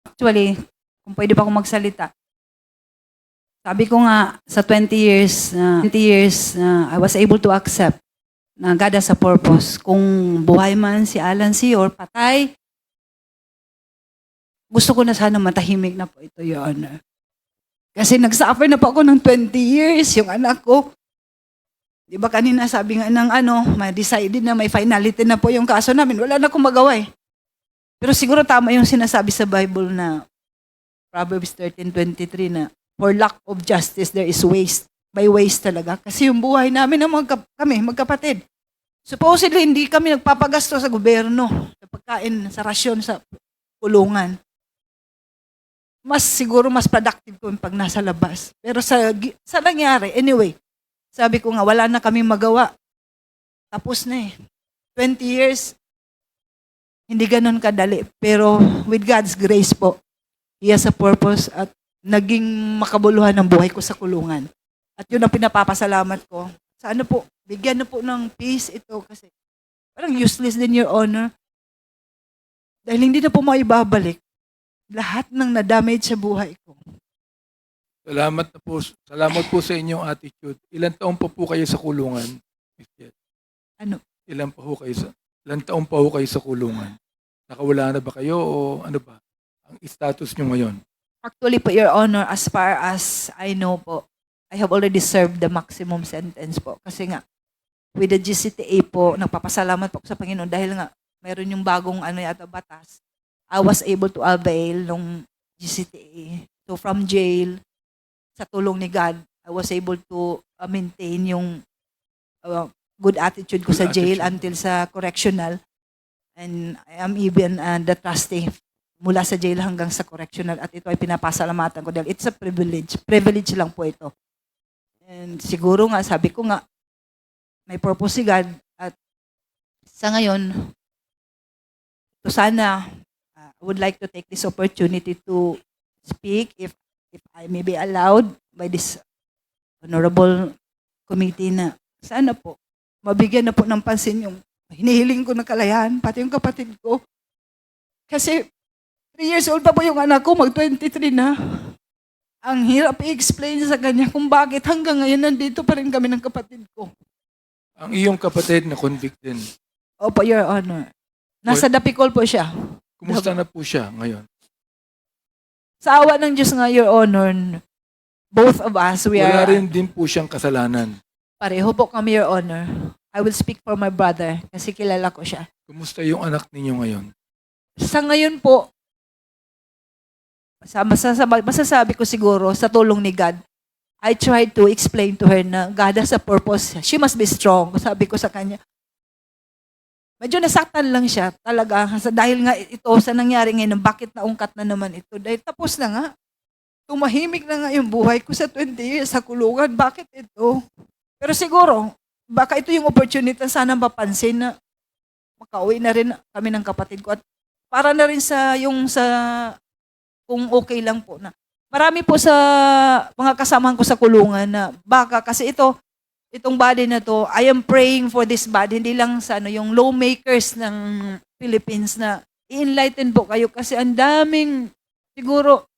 Actually, kung pwede pa akong magsalita. Sabi ko nga, sa 20 years na I was able to accept na God has a purpose. Kung buhay man si Alan C. or patay, gusto ko na sana matahimik na po ito, Your Honor. Kasi nagsuffer na po ako ng 20 years, yung anak ko. Di ba kanina sabi nga ng may decided na may finality na po yung kaso namin. Wala na akong magawa eh. Pero siguro tama yung sinasabi sa Bible na Proverbs 13:23 na for lack of justice there is waste. By waste talaga. Kasi yung buhay namin ng kami, magkapatid. Supposedly, hindi kami nagpapagasto sa gobyerno, sa pagkain, sa rasyon, sa kulungan. Siguro mas productive ko pag nasa labas. Pero sa nangyari, anyway, sabi ko nga, wala na kami magawa. Tapos na eh. 20 years, hindi ganun kadali. Pero with God's grace po, He has a purpose at naging makabuluhan ng buhay ko sa kulungan. At yun ang pinapapasalamat ko. Sana po, bigyan na po ng peace ito kasi parang useless din, Your Honor. Dahil hindi na po maibabalik lahat ng na-damage sa buhay ko. Salamat po sa inyong attitude. Ilan taon pa po kayo sa kulungan, Ms. Jet? Ano? Ilan taon pa ho kayo sa kulungan? Nakawala na ba kayo o ano ba? Ang status nyo ngayon? Actually po, Your Honor, as far as I know po, I have already served the maximum sentence po. Kasi nga, with the GCTA po, nagpapasalamat po sa Panginoon dahil nga, mayroon yung bagong batas. I was able to avail ng GCTA. So from jail, sa tulong ni God, I was able to maintain yung good attitude ko sa jail until sa correctional. And I am even the trustee mula sa jail hanggang sa correctional. At ito ay pinapasalamatan ko dahil it's a privilege. Privilege lang po ito. And siguro nga, sabi ko nga, may purpose si God. At sa ngayon, so sana, I would like to take this opportunity to speak if I may be allowed by this honorable committee na sana po, mabigyan na po ng pansin yung hinihiling ko na kalayahan, pati yung kapatid ko. Kasi 3 years old pa po yung anak ko, mag-23 na. Ang hirap i-explain sa kanya kung bakit hanggang ngayon nandito pa rin kami ng kapatid ko. Ang iyong kapatid na convict din. Opo, Your Honor. Nasa Dapicol po siya. Kumusta na po siya ngayon? Sa awa ng Diyos nga, Your Honor, both of us, we Wala are... rin din po siyang kasalanan. Pareho po kami, Your Honor. I will speak for my brother kasi kilala ko siya. Kumusta yung anak ninyo ngayon? Sa ngayon po, masasabi ko siguro sa tulong ni God, I tried to explain to her na God has a purpose. She must be strong. Sabi ko sa kanya. Medyo nasaktan lang siya talaga. Dahil nga ito sa nangyari ngayon, bakit naungkat na naman ito? Dahil tapos na nga. Tumahimik na nga yung buhay ko sa 20 years sa kulungan. Bakit ito? Pero siguro, baka ito yung opportunity na sana mapansin na makauwi na rin kami ng kapatid ko. At para na rin kung okay lang po na. Marami po sa mga kasamahan ko sa kulungan na baka kasi itong body na to, I am praying for this body, hindi lang sa yung lawmakers ng Philippines na i-enlighten po kayo kasi ang daming, siguro,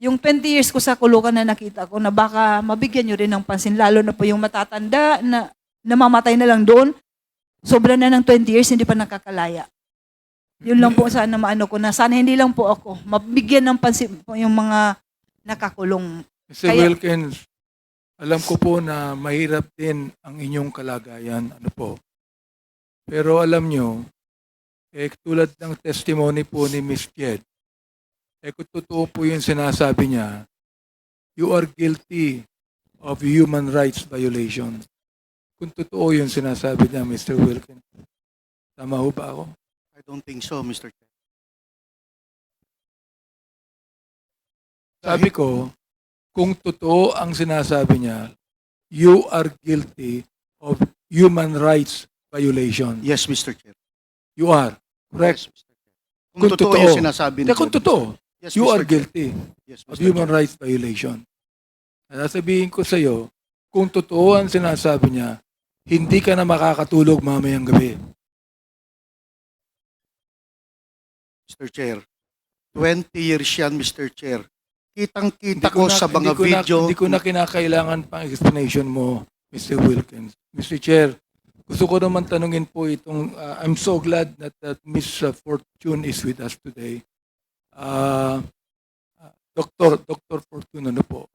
yung 20 years ko sa kulungan na nakita ko na baka mabigyan nyo rin ng pansin, lalo na po yung matatanda na namamatay na lang doon, sobra na ng 20 years, hindi pa nakakalaya. Yun lang po sana maano ko na sana hindi lang po ako, mabigyan ng pansin po yung mga nakakulong. Mr. Wilkins, alam ko po na mahirap din ang inyong kalagayan. Ano po? Pero alam nyo, tulad ng testimony po ni Ms. Jed, kung totoo po yung sinasabi niya, you are guilty of human rights violation. Kung totoo yung sinasabi niya, Mr. Wilkins. Tama ho ba ako? I don't think so, Mr. Chair. Sabi ko, kung totoo ang sinasabi niya, you are guilty of human rights violation. Yes, Mr. Chair. You are. Correct? Yes, Mr. Chair. Kung totoo yung sinasabi ni Kung Jed, totoo, yes, you Mr. are Chair. guilty Yes, of Mr. human Chair. rights violation. At sasabihin ko sa iyo, kung totoo ang sinasabi niya, hindi ka na makakatulog mamayang gabi. Mr. Chair, 20 years yan, Mr. Chair. Kitang-kita ko sa mga video. Hindi ko na kinakailangan pang explanation mo, Mr. Wilkins. Mr. Chair, gusto ko naman tanungin po itong, I'm so glad that Miss Fortune is with us today. Dr. Fortune, ano po,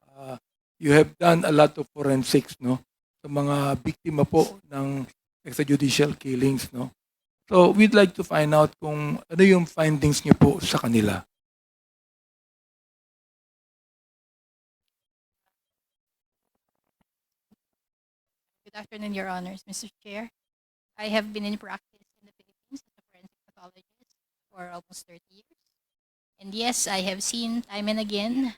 you have done a lot of forensics, no? Sa mga biktima po ng extrajudicial killings, no? So, we'd like to find out kung ano yung findings niyo po sa kanila. Good afternoon, Your Honors, Mr. Chair. I have been in practice in the Philippines as a forensic pathologist for almost 30 years. And yes, I have seen time and again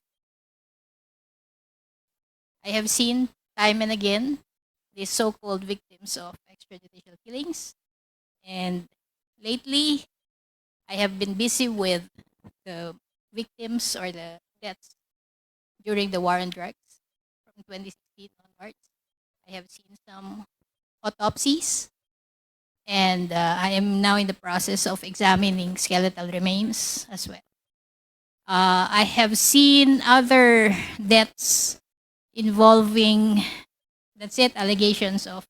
these so-called victims of extrajudicial killings. And lately, I have been busy with the victims or the deaths during the war on drugs from 2016 onwards. I have seen some autopsies, and I am now in the process of examining skeletal remains as well. I have seen other deaths involving, that's it, allegations of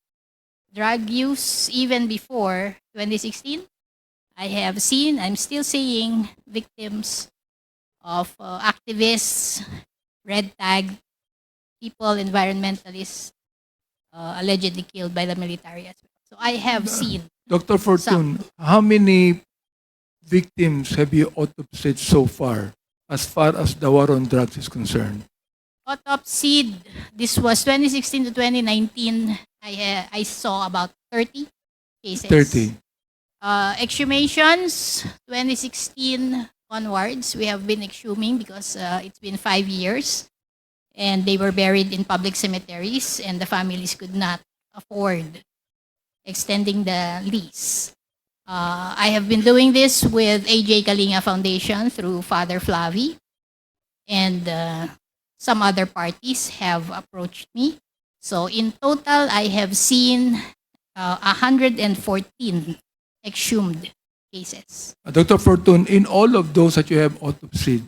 drug use even before 2016. I'm still seeing victims of activists, red tag, people, environmentalists, allegedly killed by the military as well. So I have seen Dr. Fortune, how many victims have you autopsied so far as the war on drugs is concerned? autopsied. This was 2016 to 2019. I saw about 30 cases. 30. Exhumations, 2016 onwards, we have been exhuming because it's been 5 years and they were buried in public cemeteries and the families could not afford extending the lease. I have been doing this with AJ Kalinga Foundation through Father Flavi, and some other parties have approached me. So in total, I have seen 114 exhumed cases. Dr. Fortune, in all of those that you have autopsied,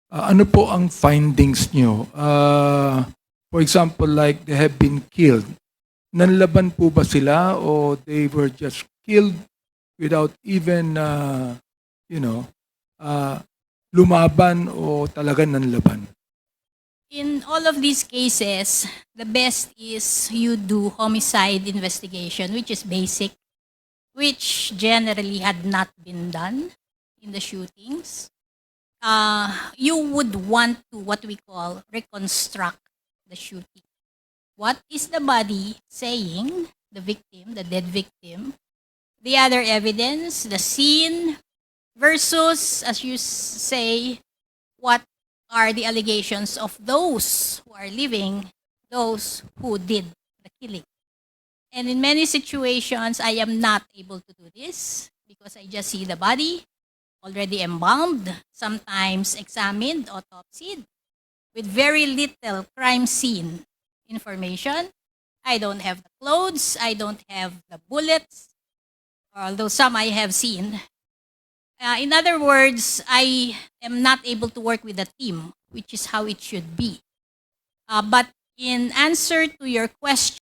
ano po ang findings nyo? For example, like they have been killed. Nanlaban po ba sila o they were just killed without even, lumaban o talagang nanlaban? In all of these cases, the best is you do homicide investigation, which is basic, which generally had not been done in the shootings. You would want to, what we call, reconstruct the shooting. What is the body saying, the victim, the dead victim, the other evidence, the scene, versus, as you say, what are the allegations of those who are living, those who did the killing. And in many situations, I am not able to do this because I just see the body already embalmed, sometimes examined, autopsied, with very little crime scene information. I don't have the clothes, I don't have the bullets, although some I have seen. In other words, I am not able to work with a team, which is how it should be. But in answer to your question,